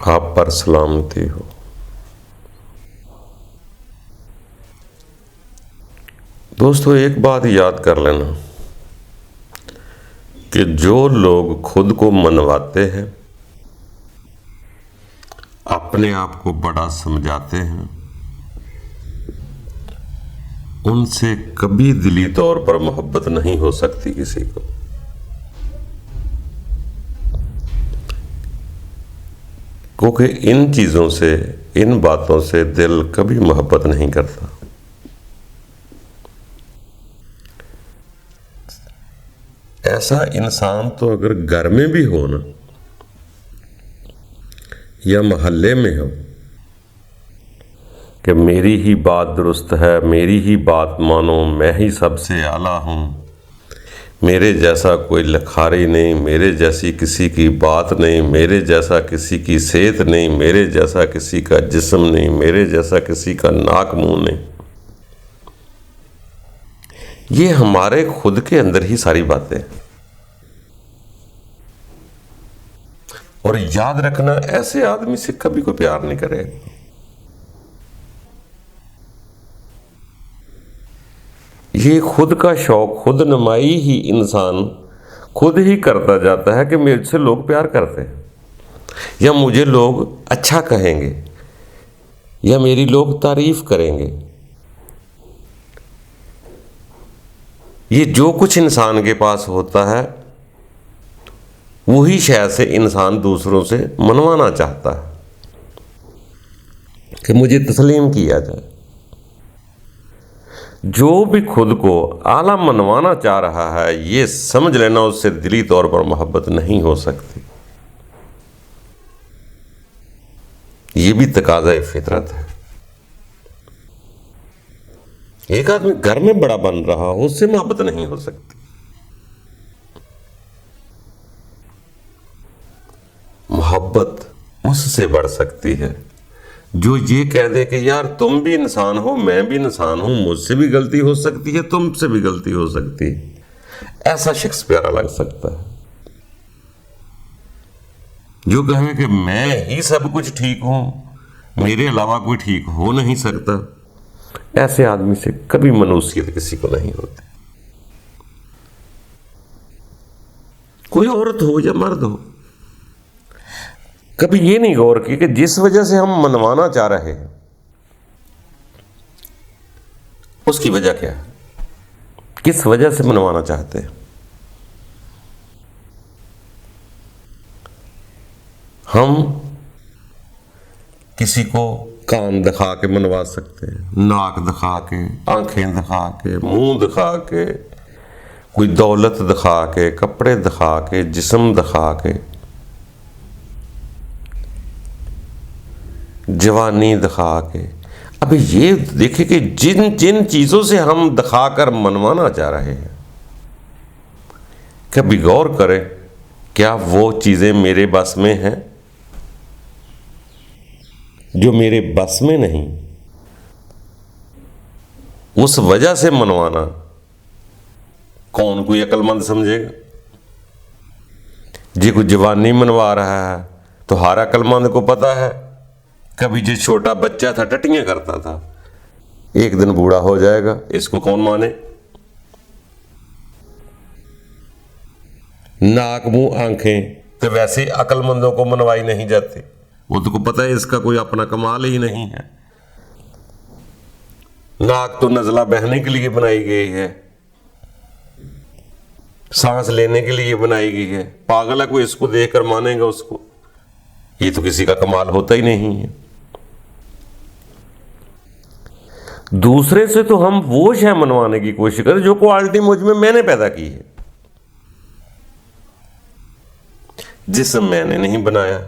آپ پر سلامتی ہو۔ دوستو، ایک بات یاد کر لینا کہ جو لوگ خود کو منواتے ہیں، اپنے آپ کو بڑا سمجھاتے ہیں، ان سے کبھی دلی طور پر محبت نہیں ہو سکتی کسی کو۔ کیونکہ ان چیزوں سے، ان باتوں سے دل کبھی محبت نہیں کرتا۔ ایسا انسان تو اگر گھر میں بھی ہو نا، یا محلے میں ہو، کہ میری ہی بات درست ہے، میری ہی بات مانو، میں ہی سب سے اعلیٰ ہوں، میرے جیسا کوئی لکھاری نہیں، میرے جیسی کسی کی بات نہیں، میرے جیسا کسی کی صحت نہیں، میرے جیسا کسی کا جسم نہیں، میرے جیسا کسی کا ناک منہ نہیں، یہ ہمارے خود کے اندر ہی ساری باتیں ہیں۔ اور یاد رکھنا، ایسے آدمی سے کبھی کوئی پیار نہیں کرے۔ یہ خود کا شوق، خود نمائی ہی انسان خود ہی کرتا جاتا ہے کہ میرے سے لوگ پیار کرتے ہیں، یا مجھے لوگ اچھا کہیں گے، یا میری لوگ تعریف کریں گے۔ یہ جو کچھ انسان کے پاس ہوتا ہے، وہی شاید سے انسان دوسروں سے منوانا چاہتا ہے کہ مجھے تسلیم کیا جائے۔ جو بھی خود کو اعلیٰ منوانا چاہ رہا ہے، یہ سمجھ لینا اس سے دلی طور پر محبت نہیں ہو سکتی۔ یہ بھی تقاضۂ فطرت ہے۔ ایک آدمی گھر میں بڑا بن رہا ہو، اس سے محبت نہیں ہو سکتی۔ محبت اس سے بڑھ سکتی ہے جو یہ کہہ دے کہ یار تم بھی انسان ہو، میں بھی انسان ہوں، مجھ سے بھی غلطی ہو سکتی ہے، تم سے بھی غلطی ہو سکتی ہے۔ ایسا شخص پیارا لگ سکتا ہے جو کہے کہ میں ہی سب کچھ ٹھیک ہوں، میرے علاوہ کوئی ٹھیک ہو نہیں سکتا۔ ایسے آدمی سے کبھی منوسیت کسی کو نہیں ہوتی، کوئی عورت ہو یا مرد ہو۔ کبھی یہ نہیں غور کی کہ جس وجہ سے ہم منوانا چاہ رہے ہیں، اس کی وجہ کیا ہے، کس وجہ سے منوانا چاہتے ہیں۔ ہم کسی کو کان دکھا کے منوا سکتے ہیں، ناک دکھا کے، آنکھیں دکھا کے، منہ دکھا کے، کوئی دولت دکھا کے، کپڑے دکھا کے، جسم دکھا کے، جوانی دکھا کے۔ ابھی یہ دیکھیں کہ جن چیزوں سے ہم دکھا کر منوانا چاہ رہے ہیں، کبھی غور کریں کیا وہ چیزیں میرے بس میں ہیں؟ جو میرے بس میں نہیں، اس وجہ سے منوانا کون کوئی عقل مند سمجھے گا؟ جی کوئی جوانی منوا رہا ہے تو ہر عقل مند کو پتا ہے، کبھی جو چھوٹا بچہ تھا ٹٹیاں کرتا تھا، ایک دن بوڑھا ہو جائے گا، اس کو کون مانے؟ ناک منہ آنکھیں تو ویسے عقل مندوں کو منوائی نہیں جاتی، وہ تو کو پتہ ہے اس کا کوئی اپنا کمال ہی نہیں ہے۔ ناک تو نزلہ بہنے کے لیے بنائی گئی ہے، سانس لینے کے لیے بنائی گئی ہے، پاگل ہے کوئی اس کو دیکھ کر مانے گا اس کو؟ یہ تو کسی کا کمال ہوتا ہی نہیں ہے۔ دوسرے سے تو ہم وہ شے منوانے کی کوشش کریں جو کوالٹی مجھ میں نے پیدا کی ہے۔ جسم میں نے نہیں بنایا،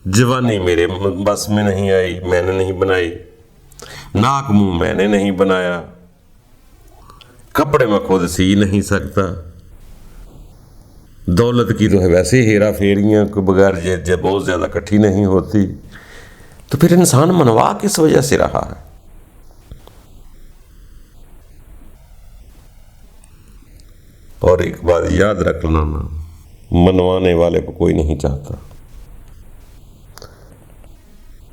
جوانی میرے بس میں نہیں آئی، میں نے نہیں بنائی، ناک منہ میں نے نہیں بنایا، کپڑے میں خود سی نہیں سکتا، دولت کی تو ہے ویسے ہیرا پھیریاں کو بغیر بہت زیادہ کٹھی نہیں ہوتی۔ تو پھر انسان منوا کس وجہ سے رہا ہے؟ اور ایک بات یاد رکھنا نا، منوانے والے کو کوئی نہیں چاہتا،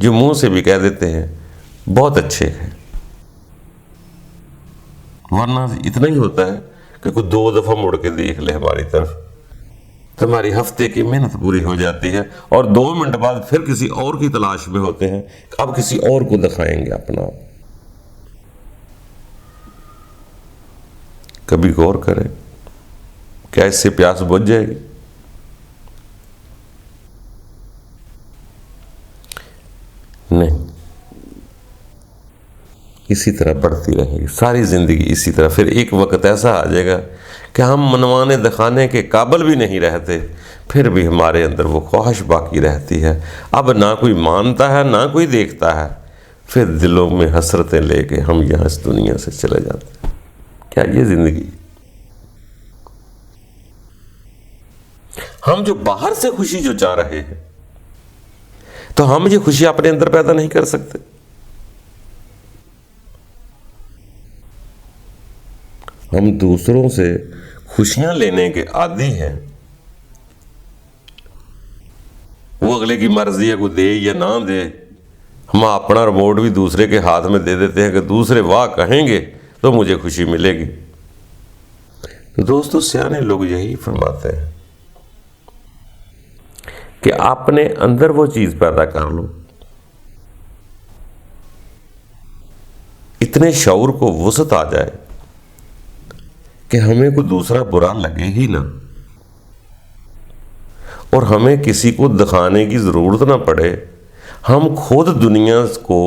جو منہ سے بھی کہہ دیتے ہیں بہت اچھے ہیں، ورنہ اتنا ہی ہوتا ہے کہ کوئی 2 دفعہ مڑ کے دیکھ لے ہماری طرف تو ہماری ہفتے کی محنت پوری ہو جاتی ہے، اور 2 منٹ بعد پھر کسی اور کی تلاش میں ہوتے ہیں، اب کسی اور کو دکھائیں گے اپنا۔ کبھی غور کریں، کیا اس سے پیاس بجھ جائے گی؟ نہیں، اسی طرح بڑھتی رہے گی ساری زندگی اسی طرح۔ پھر ایک وقت ایسا آ جائے گا کہ ہم منوانے دکھانے کے قابل بھی نہیں رہتے، پھر بھی ہمارے اندر وہ خواہش باقی رہتی ہے، اب نہ کوئی مانتا ہے نہ کوئی دیکھتا ہے، پھر دلوں میں حسرتیں لے کے ہم یہاں اس دنیا سے چلے جاتے ہیں۔ کیا یہ زندگی؟ ہم جو باہر سے خوشی جو چاہ رہے ہیں تو ہم یہ خوشی اپنے اندر پیدا نہیں کر سکتے؟ ہم دوسروں سے خوشیاں لینے کے عادی ہیں، وہ اگلے کی مرضی ہے کوئی دے یا نہ دے، ہم اپنا ریموٹ بھی دوسرے کے ہاتھ میں دے دیتے ہیں کہ دوسرے واہ کہیں گے تو مجھے خوشی ملے گی۔ تو دوستو، سیانے لوگ یہی فرماتے ہیں کہ اپنے اندر وہ چیز پیدا کر لو، اتنے شعور کو وسعت آ جائے کہ ہمیں کوئی دوسرا برا لگے ہی نہ، اور ہمیں کسی کو دکھانے کی ضرورت نہ پڑے، ہم خود دنیا کو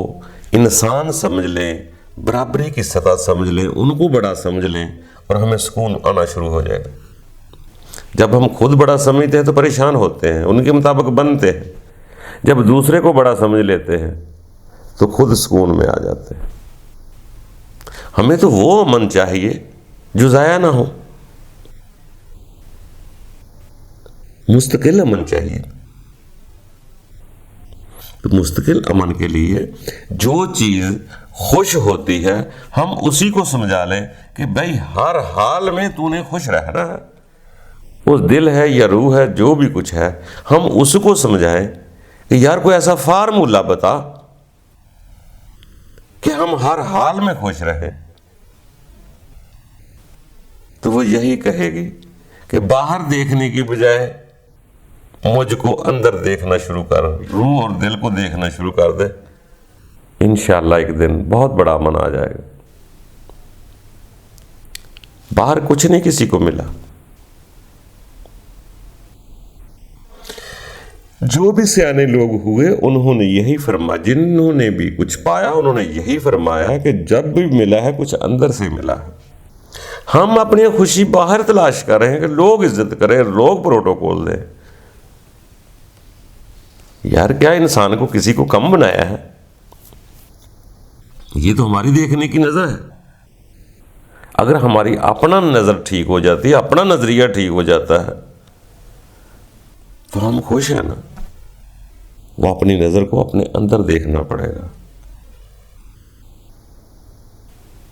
انسان سمجھ لیں، برابری کی سطح سمجھ لیں، ان کو بڑا سمجھ لیں، اور ہمیں سکون آنا شروع ہو جائے گا۔ جب ہم خود بڑا سمجھتے ہیں تو پریشان ہوتے ہیں، ان کے مطابق بنتے ہیں، جب دوسرے کو بڑا سمجھ لیتے ہیں تو خود سکون میں آ جاتے ہیں۔ ہمیں تو وہ امن چاہیے جو ضائع نہ ہو، مستقل امن چاہیے۔ تو مستقل امن کے لیے جو چیز خوش ہوتی ہے ہم اسی کو سمجھا لیں کہ بھائی ہر حال میں تو نے خوش رہنا ہے، وہ دل ہے یا روح ہے جو بھی کچھ ہے، ہم اس کو سمجھائیں کہ یار کوئی ایسا فارمولہ بتا کہ ہم ہر حال میں خوش رہیں، تو وہ یہی کہے گی کہ باہر دیکھنے کی بجائے مجھ کو اندر دیکھنا شروع کر، روح اور دل کو دیکھنا شروع کر دے، انشاءاللہ ایک دن بہت بڑا من آ جائے گا۔ باہر کچھ نہیں کسی کو ملا، جو بھی سیانے لوگ ہوئے انہوں نے یہی فرمایا، جنہوں نے بھی کچھ پایا انہوں نے یہی فرمایا کہ جب بھی ملا ہے کچھ اندر سے ملا ہے۔ ہم اپنی خوشی باہر تلاش کر رہے ہیں کہ لوگ عزت کریں، لوگ پروٹوکول دیں۔ یار کیا انسان کو کسی کو کم بنایا ہے؟ یہ تو ہماری دیکھنے کی نظر ہے۔ اگر ہماری اپنا نظر ٹھیک ہو جاتی ہے، اپنا نظریہ ٹھیک ہو جاتا ہے تو ہم خوش ہیں نا۔ وہ اپنی نظر کو اپنے اندر دیکھنا پڑے گا،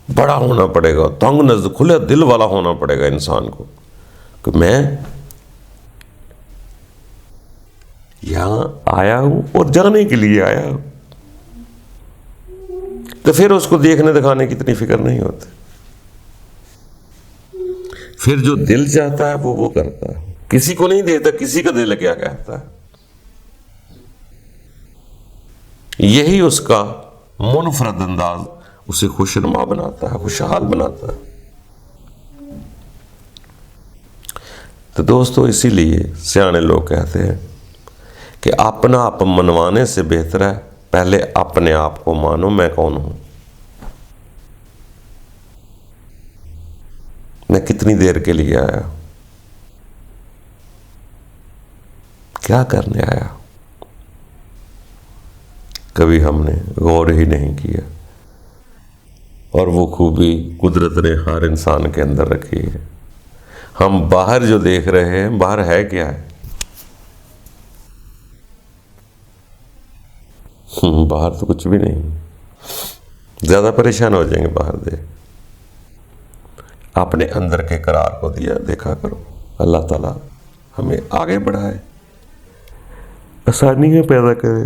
بڑا ہونا پڑے گا، تنگ نظر کھلے دل والا ہونا پڑے گا انسان کو کہ میں یہاں آیا ہوں اور جانے کے لیے آیا ہوں۔ تو پھر اس کو دیکھنے دکھانے کی اتنی فکر نہیں ہوتی، پھر جو دل چاہتا ہے وہ کرتا ہے، کسی کو نہیں دیتا کسی کا دل کیا کہتا ہے۔ یہی اس کا منفرد انداز اسے خوشنما بناتا ہے، خوشحال بناتا ہے۔ تو دوستو، اسی لیے سیانے لوگ کہتے ہیں کہ اپنا آپ منوانے سے بہتر ہے پہلے اپنے آپ کو مانو میں کون ہوں، میں کتنی دیر کے لیے آیا، کیا کرنے آیا، کبھی ہم نے غور ہی نہیں کیا۔ اور وہ خوبی قدرت نے ہر انسان کے اندر رکھی ہے۔ ہم باہر جو دیکھ رہے ہیں باہر ہے کیا ہے؟ باہر تو کچھ بھی نہیں، زیادہ پریشان ہو جائیں گے باہر دیکھ۔ اپنے اندر کے قرار کو دیا دیکھا کرو۔ اللہ تعالیٰ ہمیں آگے بڑھائے، آسانیاں پیدا کرے۔